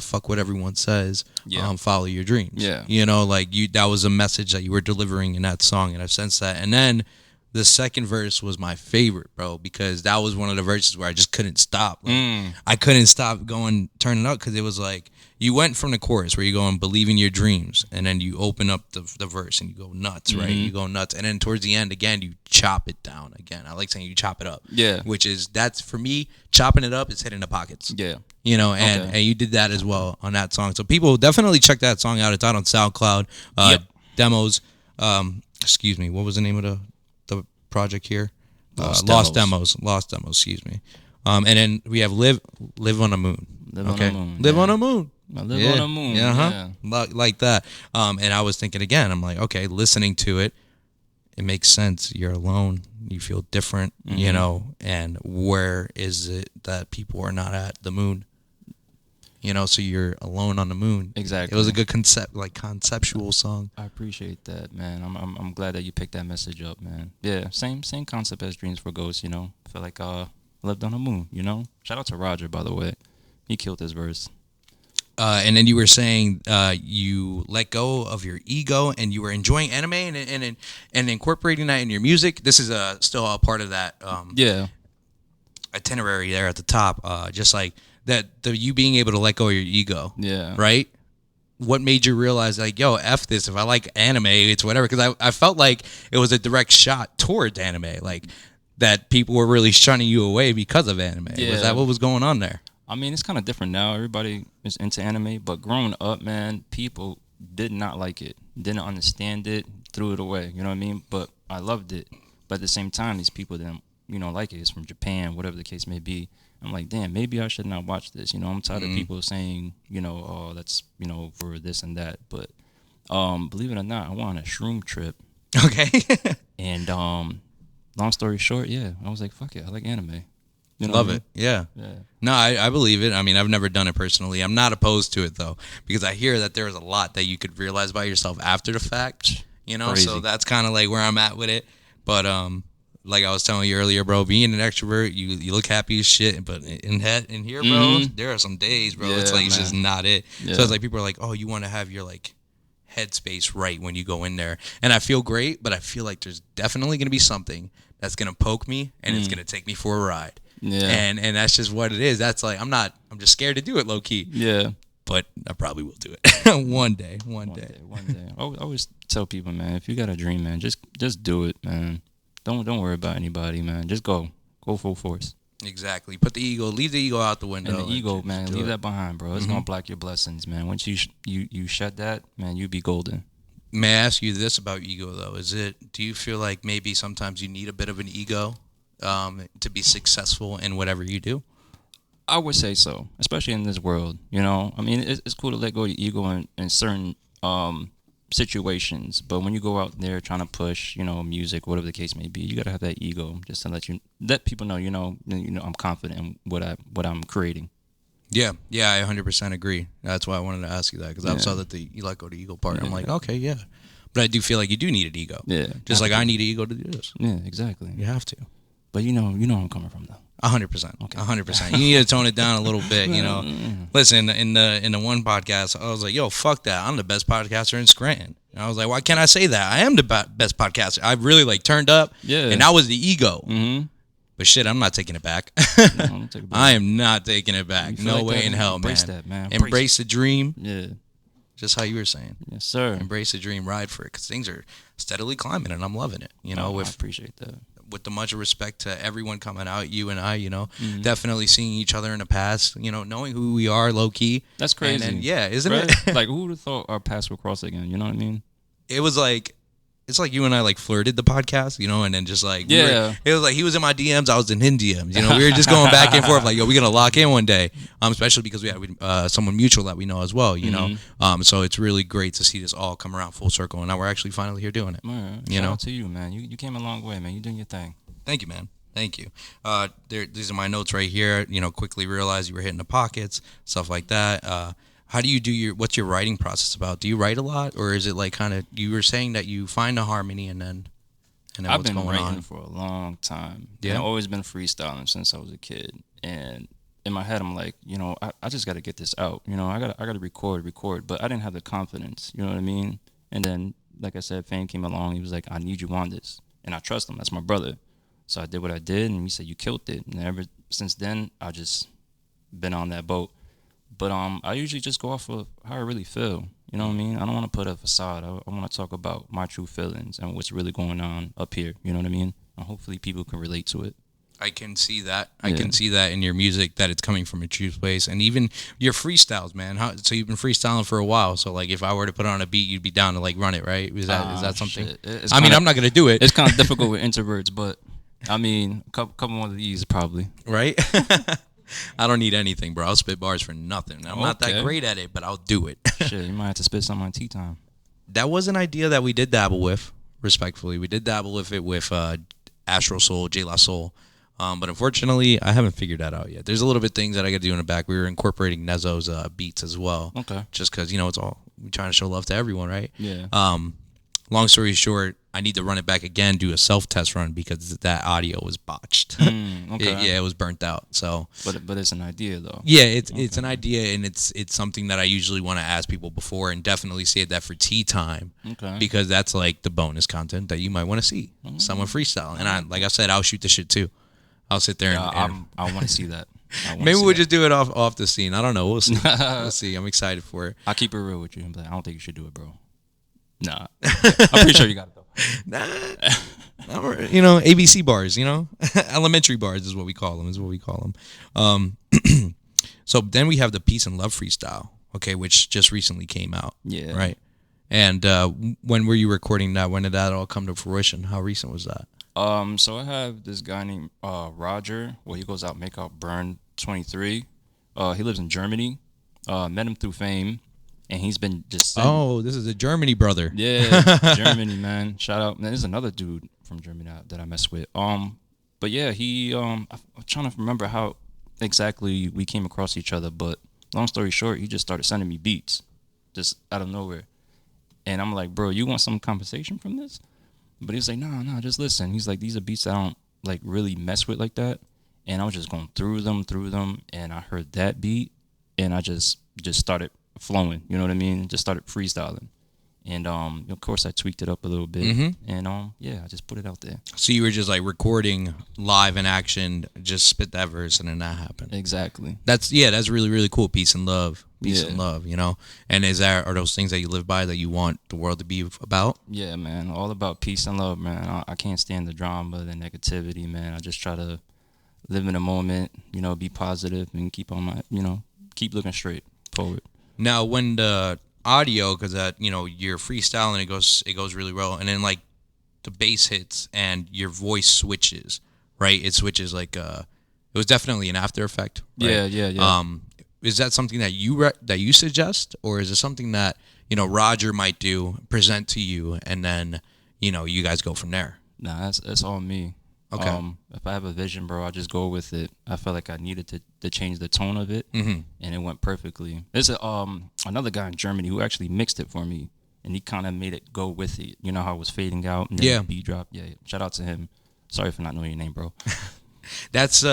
Fuck what everyone says. Yeah. Follow your dreams. Yeah. You know, like that was a message that you were delivering in that song, and I've sensed that. And then the second verse was my favorite, bro, because that was one of the verses where I just couldn't stop. Like, I couldn't stop turning up, because it was like, you went from the chorus where you go and believe in your dreams, and then you open up the verse and you go nuts, right? You go nuts, and then towards the end again you chop it down again. I like saying you chop it up. Yeah. That's for me, chopping it up is hitting the pockets. Yeah. You know, and you did that as well on that song. So people definitely check that song out. It's out on SoundCloud. Demos. Excuse me. What was the name of the project here? Lost Demos. Excuse me. And then we have Live on the Moon. Live on the Moon. Live on the Moon. Live on the Moon. Yeah. Like that. And I was thinking again, I'm like, okay, listening to it, it makes sense. You're alone. You feel different, you know, and where is it that people are not at the moon? You know, so you're alone on the moon. Exactly. It was a good conceptual song. I appreciate that, man. I'm glad that you picked that message up, man. Yeah, same concept as Dreams for Ghosts, you know. I feel like lived on the moon, you know. Shout out to Roger, by the way. He killed his verse. And then you were saying you let go of your ego and you were enjoying anime and incorporating that in your music. This is still a part of that itinerary there at the top. Just like that, you being able to let go of your ego. Yeah. Right? What made you realize, like, yo, F this. If I like anime, it's whatever. Because I felt like it was a direct shot towards anime. Like, that people were really shunning you away because of anime. Yeah. Was that what was going on there? I mean, it's kind of different now. Everybody is into anime, but growing up, man, people did not like it, didn't understand it, threw it away. You know what I mean? But I loved it. But at the same time, these people that like it is from Japan, whatever the case may be. I'm like, damn, maybe I should not watch this. I'm tired of people saying, oh, that's for this and that. But believe it or not, I went on a shroom trip. Okay. And long story short, yeah, I was like, fuck it, I like anime. Love it. Yeah. No, I believe it. I mean, I've never done it personally. I'm not opposed to it though, because I hear that there's a lot that you could realize by yourself after the fact. Crazy. So that's kind of like where I'm at with it. But like I was telling you earlier, bro, being an extrovert, you look happy as shit. But in here, bro, there are some days, bro. It's like it's just not it. Yeah. So it's like people are like, oh, you want to have your like headspace right when you go in there, and I feel great, but I feel like there's definitely gonna be something that's gonna poke me, and it's gonna take me for a ride. Yeah. And that's just what it is. That's like I'm just scared to do it low key. Yeah. But I probably will do it one day. One day. I always tell people, man, if you got a dream, man, just do it, man. Don't worry about anybody, man. Just go full force. Exactly. Leave the ego out the window. And the ego, man, leave that behind, bro. It's gonna block your blessings, man. Once you shut that, man, you be golden. May I ask you this about ego though? Do you feel like maybe sometimes you need a bit of an ego to be successful in whatever you do? I would say so, especially in this world. I mean, it's cool to let go of your ego in certain situations, but when you go out there trying to push, music, whatever the case may be, you gotta have that ego just to let people know, I'm confident in what I'm creating. Yeah, I 100% agree. That's why I wanted to ask you that, because I saw that you let go of the ego part. I'm like, okay, yeah, but I do feel like you do need an ego. Yeah, just like I need an ego to do this. Yeah, exactly. You have to. But you know where I'm coming from though. 100%. Okay. 100%. You need to tone it down a little bit, Listen, in the one podcast, I was like, yo, fuck that. I'm the best podcaster in Scranton. And I was like, why can't I say that? I am the best podcaster. I really turned up. Yeah. And that was the ego. Mm-hmm. But shit, I'm not taking it back. No, take it back. I am not taking it back. No way in hell, man. Embrace that, man. Embrace the dream. Yeah. Just how you were saying. Yes, sir. Embrace the dream, ride for it, because things are steadily climbing, and I'm loving it. I appreciate that. With the much respect to everyone coming out, you and I, definitely seeing each other in the past, knowing who we are low key. That's crazy. And isn't right? it? Like, who would have thought our paths would cross again? You know what I mean? It was like, it's like you and I like flirted the podcast, and then just like, yeah. It was like he was in my DMs, I was in his DMs. We were just going back and forth like, yo, we're gonna lock in one day. Especially because we had someone mutual that we know as well, So it's really great to see this all come around full circle, and now we're actually finally here doing it. Right. Shout out to you, man. You came a long way, man. You doing your thing. Thank you, man. Thank you. These are my notes right here. Quickly realize you were hitting the pockets, stuff like that. How do you do what's your writing process about? Do you write a lot, or is it like kind of, you were saying that you find a harmony and then I've what's been going writing on? for a long time. Yeah. I've always been freestyling since I was a kid. And in my head, I'm like, I just got to get this out. I got to record, but I didn't have the confidence. You know what I mean? And then, like I said, Fame came along. He was like, I need you on this. And I trust him. That's my brother. So I did what I did, and he said, you killed it. And ever since then, I just been on that boat. But I usually just go off of how I really feel. You know what I mean? I don't want to put a facade. I want to talk about my true feelings and what's really going on up here. You know what I mean? And hopefully people can relate to it. I can see that. I can see that in your music, that it's coming from a true place. And even your freestyles, man. So you've been freestyling for a while. So like, if I were to put on a beat, you'd be down to like run it, right? Is that something? I'm not gonna do it. It's kind of difficult with introverts, but I mean, a couple of these probably. Right. I don't need anything, bro. I'll spit bars for nothing. I'm not that great at it, but I'll do it. Shit, you might have to spit something on tea time. That was an idea that we did dabble with, respectfully. We did dabble with it with Astro Soul, J La Soul. But unfortunately, I haven't figured that out yet. There's a little bit things that I got to do in the back. We were incorporating Nezzo's beats as well. Okay. Just because, it's all, we're trying to show love to everyone, right? Yeah. Long story short, I need to run it back again, do a self-test run, because that audio was botched. Okay. It was burnt out. So, but it's an idea though. Yeah, it's an idea, and it's something that I usually want to ask people before, and definitely save that for tea time. Okay. Because that's like the bonus content that you might want to see. Someone freestyle, and like I said, I'll shoot the shit too. I'll sit there and I want to see that. Maybe we'll just do it off the scene. I don't know. We'll see. We'll see. I'm excited for it. I'll keep it real with you. I'm like, I don't think you should do it, bro. Nah. I'm pretty sure you got it though. Nah. ABC bars, elementary bars is what we call them. So then we have the Peace and Love freestyle, okay, which just recently came out. Yeah. Right. And when were you recording that? When did that all come to fruition? How recent was that? So I have this guy named Roger. Well, he goes out make out Burn 23. He lives in Germany. Met him through Fame, and he's been just Oh, this is a Germany brother. yeah, Germany, man. Shout out. Man, there's another dude from Germany that I mess with. But yeah, I'm trying to remember how exactly we came across each other. But long story short, he just started sending me beats, just out of nowhere. And I'm like, bro, you want some compensation from this? But he was like, no, just listen. He's like, these are beats I don't like really mess with like that. And I was just going through them, and I heard that beat, and I just started flowing. You know what I mean? Just started freestyling. And of course I tweaked it up a little bit, and yeah, I just put it out there. So you were just like recording live in action, just spit that verse, and then that happened. Exactly. That's really, really cool. Peace and love. Peace Yeah. and love, you know? And are those things that you live by that you want the world to be about? Yeah, man. All about peace and love, man. I can't stand the drama, the negativity, man. I just try to live in the moment, you know, be positive and keep on my, you know, keep looking straight forward. Now, when the audio, because that, you know, you're freestyling, it goes really well, and then like the bass hits and your voice switches, right? It switches like it was definitely an after effect, right? Yeah. Is that something that you suggest, or is it something that, you know, Roger might do, present to you, and then, you know, you guys go from there? Nah, that's all me. Okay. If I have a vision, bro, I just go with it. I felt like I needed to change the tone of it, and it went perfectly. There's another guy in Germany who actually mixed it for me, and he kind of made it go with it. You know how it was fading out, and then the beat drop. Yeah, shout out to him. Sorry for not knowing your name, bro. That's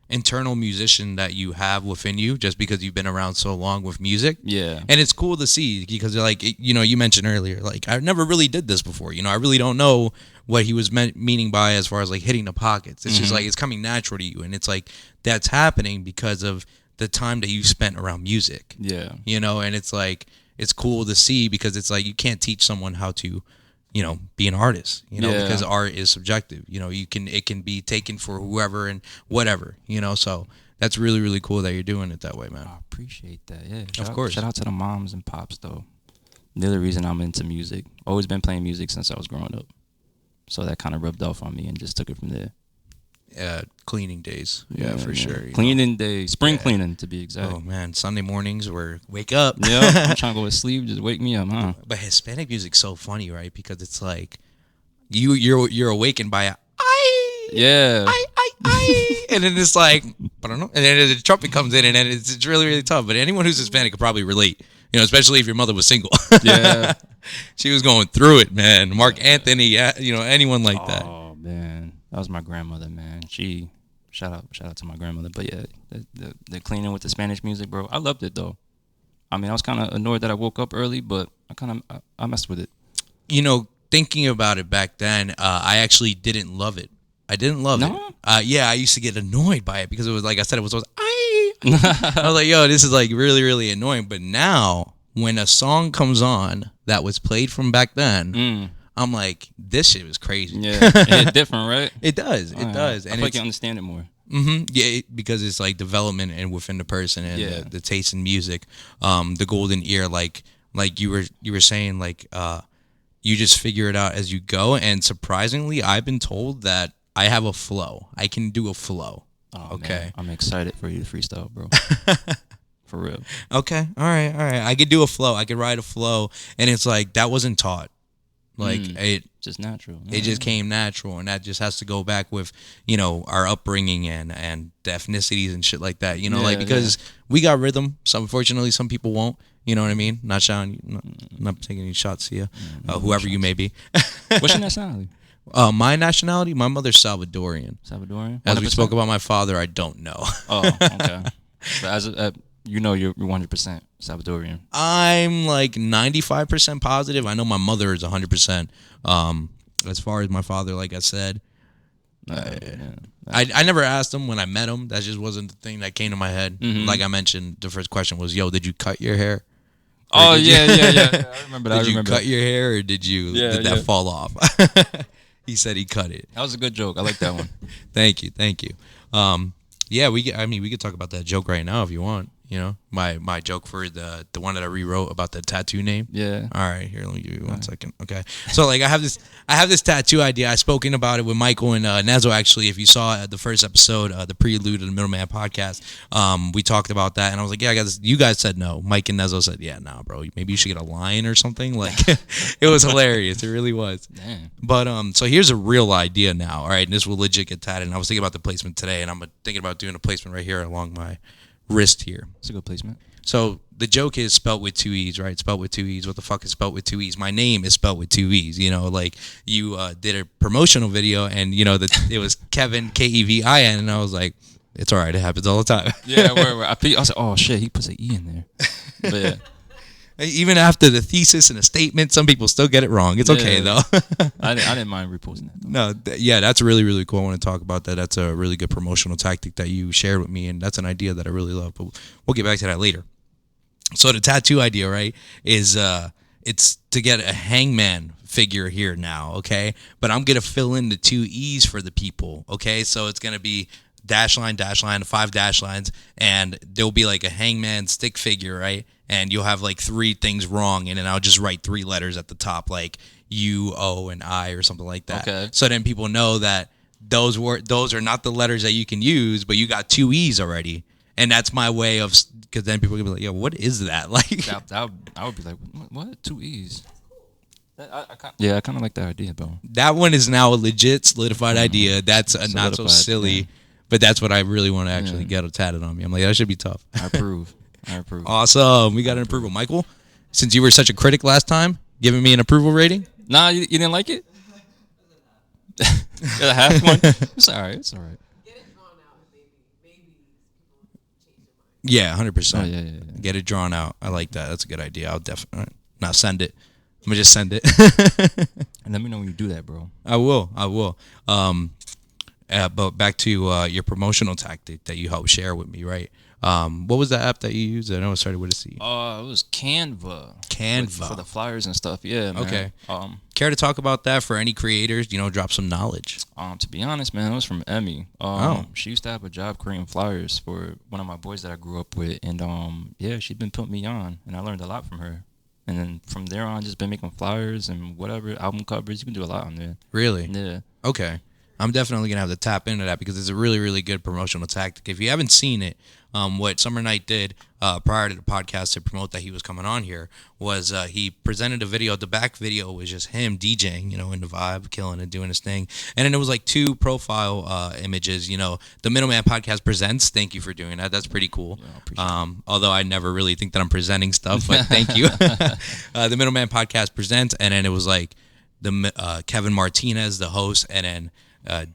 internal musician that you have within you, just because you've been around so long with music. Yeah. And it's cool to see, because like, you know, you mentioned earlier, like, I never really did this before. You know, I really don't know what he was meaning by as far as like hitting the pockets. It's just like, it's coming natural to you, and it's like that's happening because of the time that you spent around music. Yeah. You know, and it's like, it's cool to see, because it's like you can't teach someone how to, you know, be an artist, you know, because art is subjective. You know, it can be taken for whoever and whatever, you know. So that's really, really cool that you're doing it that way, man. I appreciate that. Yeah. Of course. Shout out to the moms and pops, though. They're the reason I'm into music. Always been playing music since I was growing up. So that kind of rubbed off on me and just took it from there. Cleaning days. Yeah, for sure. Cleaning day. Spring cleaning, to be exact. Oh, man. Sunday mornings were wake up. Yeah. I'm trying to go to sleep. Just wake me up, huh? But Hispanic music's so funny, right? Because it's like you're awakened by I. Yeah. I. And then it's like, I don't know. And then the trumpet comes in, and then it's really, really tough. But anyone who's Hispanic could probably relate. You know, especially if your mother was single. Yeah. She was going through it, man. Mark Anthony, you know, anyone like that. Oh, man. That was my grandmother, man. She, shout out to my grandmother. But yeah, the cleaning with the Spanish music, bro. I loved it, though. I mean, I was kind of annoyed that I woke up early, but I messed with it. You know, thinking about it back then, I actually didn't love it. I didn't love it. Yeah, I used to get annoyed by it, because it was like I said, it was always, I was like, yo, this is like really, really annoying. But now, when a song comes on that was played from back then, I'm like, this shit was crazy. Yeah, it's different, right? It does. It does. I feel like you understand it more. Yeah, because it's like development and within the person, and the taste in music, the golden ear, like you were saying, like you just figure it out as you go. And surprisingly, I've been told that I have a flow. I can do a flow. Oh, okay. Man. I'm excited for you to freestyle, bro. For real. Okay. All right. I could do a flow. I could ride a flow, and it's like that wasn't taught. Like it just natural. It just came natural, and that just has to go back with, you know, our upbringing and the ethnicities and shit like that. You know, because we got rhythm. So unfortunately, some people won't. You know what I mean? Not taking any shots here, whoever you may be. What's your nationality? My nationality, my mother's Salvadorian. Salvadorian. 100%? As we spoke about my father, I don't know. Oh, okay. But as you know, you're 100% Salvadorian. I'm like 95% positive. I know my mother is 100%. As far as my father, like I said, I never asked him when I met him. That just wasn't the thing that came to my head. Like I mentioned, the first question was, "Yo, did you cut your hair?" Oh yeah. I remember that. Did you cut your hair, or did that fall off? He said he cut it. That was a good joke. I like that one. Thank you. Yeah, we could talk about that joke right now if you want. You know, my joke for the one that I rewrote about the tattoo name. Yeah. All right, here, let me give you 1 second. Okay, so like I have this tattoo idea. I spoken about it with Michael and Nezo. Actually, if you saw the first episode, the prelude of the Middleman podcast, we talked about that, and I was like, yeah, I got this. You guys said no. Mike and Nezo said, yeah, nah, bro. Maybe you should get a lion or something. Like, it was hilarious. It really was. Damn. But so here's a real idea now. All right, and this will legit get tatted. And I was thinking about the placement today, and I'm thinking about doing a placement right here along my wrist here. It's a good placement. So the joke is spelt with 2 E's, right? Spelt with 2 E's. What the fuck is spelt with 2 E's? My name is spelt with 2 E's. You know, like you did a promotional video, and you know that it was Kevin Kevin, and I was like, it's all right. It happens all the time. Yeah, where I was like, oh shit, he puts an E in there. But yeah. Even after the thesis and a statement, some people still get it wrong. It's okay though. I didn't mind reposting that. No, yeah, that's really, really cool. I want to talk about that. That's a really good promotional tactic that you shared with me, and that's an idea that I really love. But we'll get back to that later. So the tattoo idea, right, is it's to get a hangman figure here now, okay? But I'm gonna fill in the 2 E's for the people, okay? So it's gonna be dash line, 5 dash lines, and there'll be like a hangman stick figure, right? And you'll have like 3 things wrong, and then I'll just write 3 letters at the top, like U, O, and I, or something like that. Okay. So then people know that those are not the letters that you can use, but you got 2 E's already, and that's my way of, because then people are gonna be like, "Yo, what is that?" Like, I would be like, what? 2 E's? I kind of like that idea, bro. that one is now a legit solidified idea. That's not so Solidified, silly, yeah. but that's what I really want to actually get it tatted on me. I'm like, that should be tough. I approve. Awesome. We got an approval. Michael, since you were such a critic last time, giving me an approval rating? Nah, you didn't like it? Got a half one? It's all right. It's all right. Yeah, 100%. Oh, yeah. Get it drawn out. I like that. That's a good idea. I'll definitely now send it. I'm gonna just send it. And let me know when you do that, bro. I will. But back to your promotional tactic that you helped share with me, right? What was the app that you used? I know it started with a C. It was Canva. For the flyers and stuff. Yeah, man. Okay. Care to talk about that for any creators? You know, drop some knowledge. To be honest, man, it was from Emmy. Oh. She used to have a job creating flyers for one of my boys that I grew up with, and yeah, she'd been putting me on, and I learned a lot from her. And then from there on, just been making flyers and whatever, album covers. You can do a lot on there. Really? Yeah. Okay. I'm definitely going to have to tap into that because it's a really, really good promotional tactic. If you haven't seen it, what Summernght did prior to the podcast to promote that he was coming on here was he presented a video. The back video was just him DJing, you know, in the vibe, killing it, doing his thing. And then it was like 2 profile images, you know, the Middleman Podcast presents. Thank you for doing that. That's pretty cool. Yeah, I appreciate it. Although I never really think that I'm presenting stuff, but thank you. The Middleman Podcast presents. And then it was like the Kevin Martinez, the host, and then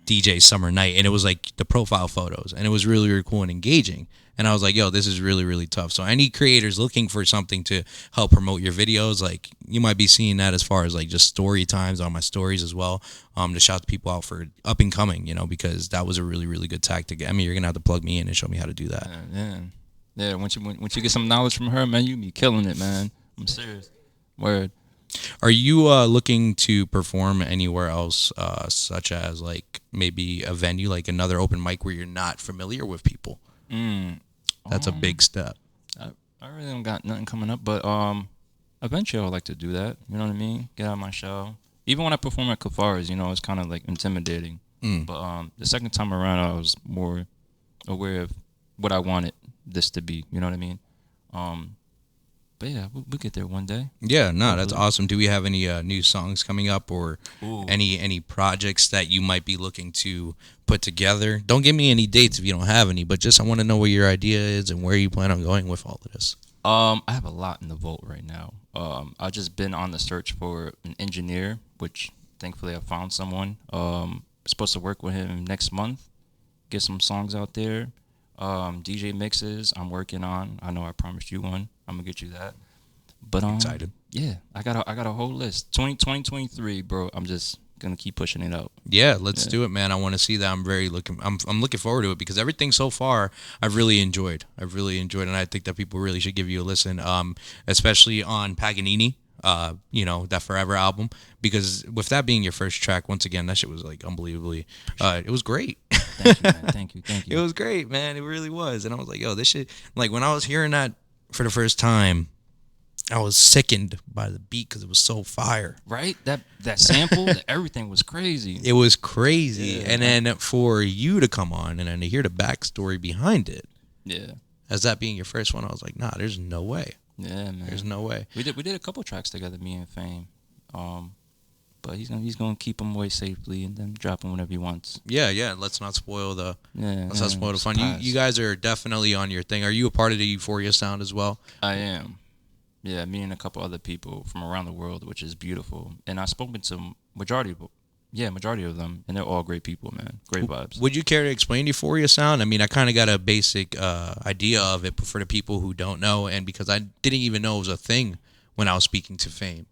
DJ Summernght, and it was like the profile photos, and it was really, really cool and engaging. And I was like, yo, this is really, really tough. So any creators looking for something to help promote your videos, like you might be seeing that as far as like just story times on my stories as well, to shout people out for up and coming, you know, because that was a really, really good tactic. I mean, you're gonna have to plug me in and show me how to do that. Yeah. Once you get some knowledge from her, man, you be killing it, man. I'm serious. Word. Are you looking to perform anywhere else, such as like maybe a venue, like another open mic where you're not familiar with people? That's a big step. I really don't got nothing coming up, but eventually I'd like to do that. You know what I mean? Get out of my shell. Even when I perform at Kafara's, you know, it's kind of like intimidating. But the second time around, I was more aware of what I wanted this to be. You know what I mean? But yeah, we'll get there one day. Yeah, no, that's awesome. Do we have any new songs coming up or any projects that you might be looking to put together? Don't give me any dates if you don't have any, but just I want to know what your idea is and where you plan on going with all of this. I have a lot in the vault right now. I've just been on the search for an engineer, which thankfully I found someone. Supposed to work with him next month, get some songs out there. DJ mixes I'm working on. I know I promised you one. I'm gonna get you that. But excited. Yeah, I got a whole list. 2023, bro. I'm just gonna keep pushing it out. Yeah, let's do it, man. I want to see that. I'm looking forward to it because everything so far I've really enjoyed, and I think that people really should give you a listen, especially on Paganini. You know, that Forever album, because with that being your first track, once again, that shit was like unbelievably, it was great. Thank you, man. Thank you. Thank It you. was great, man. It really was. And I was like, yo, this shit. Like when I was hearing that for the first time, I was sickened by the beat because it was so fire. Right? That sample, everything was crazy. It was crazy. Yeah. And then for you to come on and then to hear the backstory behind it, Yeah. as that being your first one, I was like, nah, there's no way. Yeah, man. There's no way. We did a couple tracks together, me and Fame. But he's gonna keep them away safely and then drop them whenever he wants. Yeah. Let's not spoil the Yeah. fun. You guys are definitely on your thing. Are you a part of the Euphoria sound as well? I am. Yeah, me and a couple other people from around the world, which is beautiful. And I've spoken to majority of them, and they're all great people, man. Great vibes. Would you care to explain Euphoria sound? I mean, I kind of got a basic idea of it, but for the people who don't know, and because I didn't even know it was a thing when I was speaking to Fame.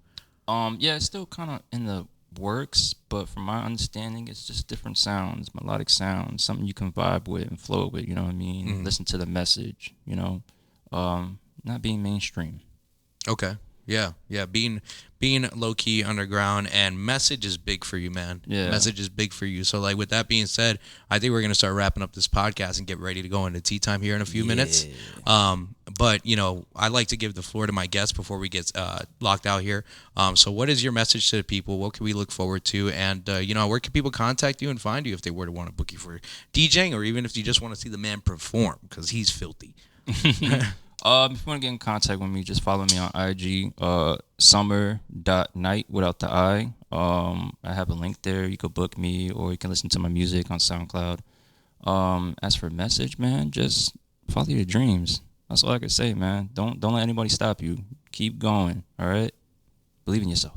Yeah, it's still kind of in the works, but from my understanding, it's just different sounds, melodic sounds, something you can vibe with and flow with. You know what I mean? Mm-hmm. Listen to the message. You know, not being mainstream. Okay. Yeah. Being low key underground, and message is big for you, man. Yeah. Message is big for you. So like with that being said, I think we're gonna start wrapping up this podcast and get ready to go into tea time here in a few minutes. But I like to give the floor to my guests before we get locked out here. So what is your message to the people? What can we look forward to? And where can people contact you and find you if they were to want to book you for DJing, or even if you just want to see the man perform because he's filthy? If you want to get in contact with me, just follow me on IG, summer.night without the I. I have a link there. You could book me, or you can listen to my music on SoundCloud. As for message, man, just follow your dreams. That's all I can say, man. Don't let anybody stop you. Keep going, all right? Believe in yourself.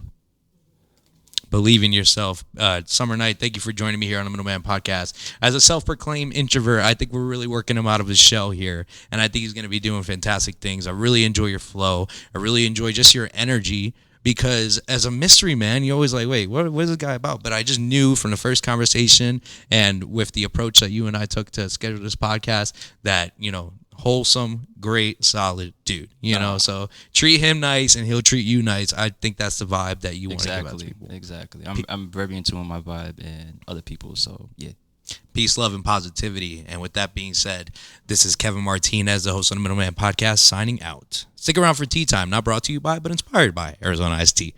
Believe in yourself. Summernght, thank you for joining me here on the Middleman Podcast. As a self-proclaimed introvert, I think we're really working him out of his shell here, and I think he's going to be doing fantastic things. I really enjoy your flow. I really enjoy just your energy, because as a mystery man, you're always like, wait, what is this guy about? But I just knew from the first conversation and with the approach that you and I took to schedule this podcast that, wholesome, great, solid dude, so treat him nice and he'll treat you nice. I think that's the vibe that you want to give out to people. Exactly. I'm very in tune with my vibe and other people, so yeah. Peace, love, and positivity. And with that being said, this is Kevin Martinez, the host of the Middleman Podcast, signing out. Stick around for tea time, not brought to you by, but inspired by Arizona Iced Tea.